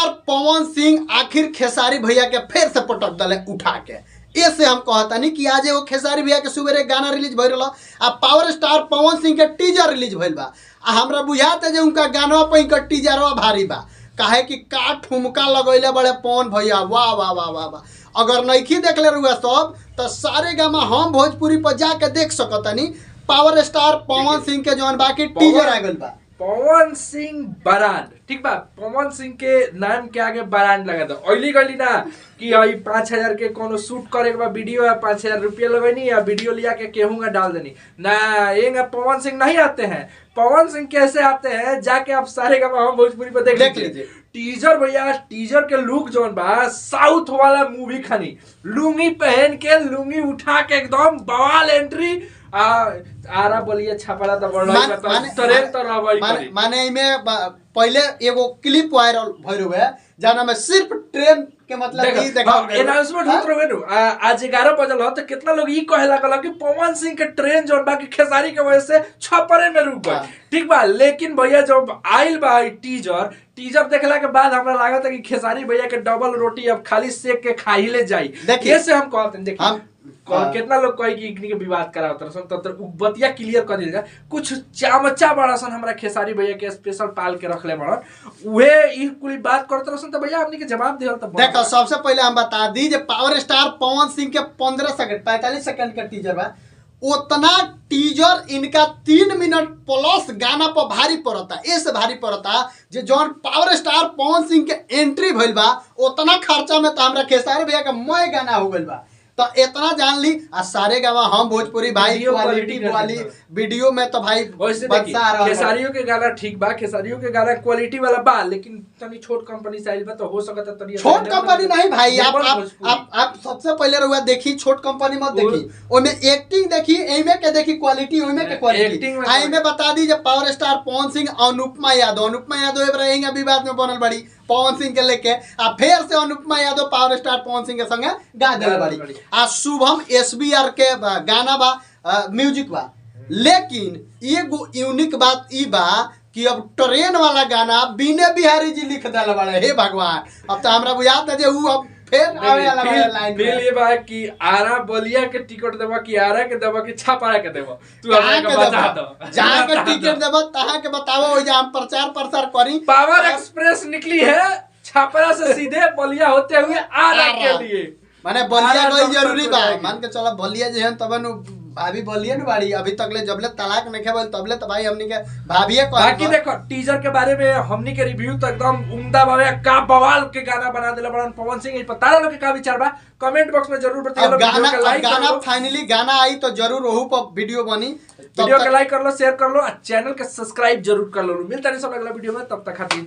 Star Pawan Singh आखिर खेसारी भैया के फिर से पटक दले उठा के। ऐसे हम कहता नहीं कि आज वो खेसारी भैया के सुबह गाना रिलीज भइल रहा आ पावर स्टार पवन सिंह के टीजर रिलीज भइल बा आ हमरा बुझाते जे उनका गाना पे इनका टीजरवा भारी बा काहे कि का ठुमका लगैले बड़े पवन भैया। वाह वाह वाह वाह वाह। अगर नइखी देखले रुआ सब तो सारे गामा हम भोजपुरी पर जाके देख सकतनी पावर स्टार पवन सिंह के जौन बाकी टीजर आ गइल बा। पवन सिंह ब्रांड ठीक बा, पवन सिंह के नाम के आगे ब्रांड लगा दो। ऑयली गली ना कि 5,000 के कोनो शूट करे के बाद वीडियो है 5,000 रुपया लगनी या वीडियो लिया के केहूँगा डाल देनी ना, ये पवन सिंह नहीं आते हैं। पवन सिंह कैसे आते हैं जाके आप सारे का हम भोजपुरी पर देख लीजिए। टीजर भैया, टीजर के लुक जोन बा साउथ वाला मूवी खानी, लुंगी पहन के लुंगी उठा के एकदम बवाल एंट्री आरा बोलिए छापड़ा तो माने इमे पहले एगो क्लिप वायरल भइल हुए जाना में सिर्फ ट्रेन के मतलब ई देखाओ अनाउंसमेंट होत रहे नु आज 11 बजल हो तो कितना लोग ई कहे लागल कि पवन सिंह के ट्रेन जोन बा कि खेसारी के वजह से छपरे में रुक गई ठीक बा। लेकिन भैया जब आइल बा टीजर देखला के बाद हमरा लागत है कि खेसारी भैया के डबल रोटी अब खाली सेक के खा ही ले जाई। कैसे हम कहते हैं देखिए कितना लोग कहे कि इकनी के विवाद करा उतरसन तो बतिया क्लियर कर दिल जाए। कुछ चामचा बड़ासन हमरा खेसारी भैया के स्पेशल पाल के रखले बड़न उहे ई कुल बात करत रहसन तो भैया हमनी के जवाब देहल तो देखो सबसे पहले हम बता दी जे पावर स्टार पवन सिंह के 15 सेकंड 45 सेकंड का टीजर बा, उतना टीजर इनका 3 मिनट प्लस गाना पर भारी पड़ता। ऐसे भारी पड़ता जे जौन पावर स्टार पवन सिंह के एंट्री भइल बा उतना खर्चा में तो हमरा खेसारी भैया का मय गाना हो गइल बा। तो इतना जान ली आ सारे गावा हम भोजपुरी भाई क्वालिटी वाली वीडियो में तो भाई खेसारियों के गाना ठीक बा, खेसारियों के गाना क्वालिटी वाला बा, लेकिन तनी छोट कंपनी से आइल बा तो हो सकता तनी छोट कंपनी नहीं भाई। आप सबसे पहले रहुआ देखी छोट कंपनी मत देखी, ओमे एक्टिंग देखी, एमे के देखी क्वालिटी, ओमे के क्वालिटी एमे बता दी जे पावर स्टार पवन सिंह अनुपमा यादव एब रहेंगे विवाद में बनल बड़ी पवन सिंह के लेके आ फिर से अनुपमा यादव पावर स्टार पवन सिंह के संगे गा दिल बड़ी आ शुभम SBR के गाना बा म्यूजिक बा। लेकिन एगो यूनिक बात ई बा कि अब ट्रेन वाला गाना बीने बिहारी जी लिख दिल बड़े। हे भगवान, अब तो हमरा बुझात है जे ऊ अब फिर आवे वाला लाइन फिर ये बा कि आरा बलिया के टिकट देबा कि आरा के देबा कि छापारा के देबा, तू हमरा के बता दो। जहां के टिकट देबा तहां के बताओ, ओइ जा हम प्रचार प्रसार करी। पावर एक्सप्रेस निकली है छापरा से सीधे बलिया होते हुए आरा के लिए, माने बलिया गई जरूरी बा। मान के चला बलिया जे हम तबन भाभी बलिया न बाड़ी अभी तकले जबले तलाक नहीं खेबल तबले तो भाई हमनी के भाभीए कह। बाकी देखो टीजर के बारे में हमनी के रिव्यू तो एकदम उम्दा बावे, का बवाल के गाना बना देले बड़न पवन सिंह। पता लोग के का विचार बा कमेंट बॉक्स में जरूर बताइए। गाना फाइनली गाना आई तो जरूर ओहू पर वीडियो बनी, वीडियो के लाइक कर लो, शेयर कर लो, चैनल के सब्सक्राइब जरूर कर लो। मिलता है सब अगला वीडियो में, तब तक खातिर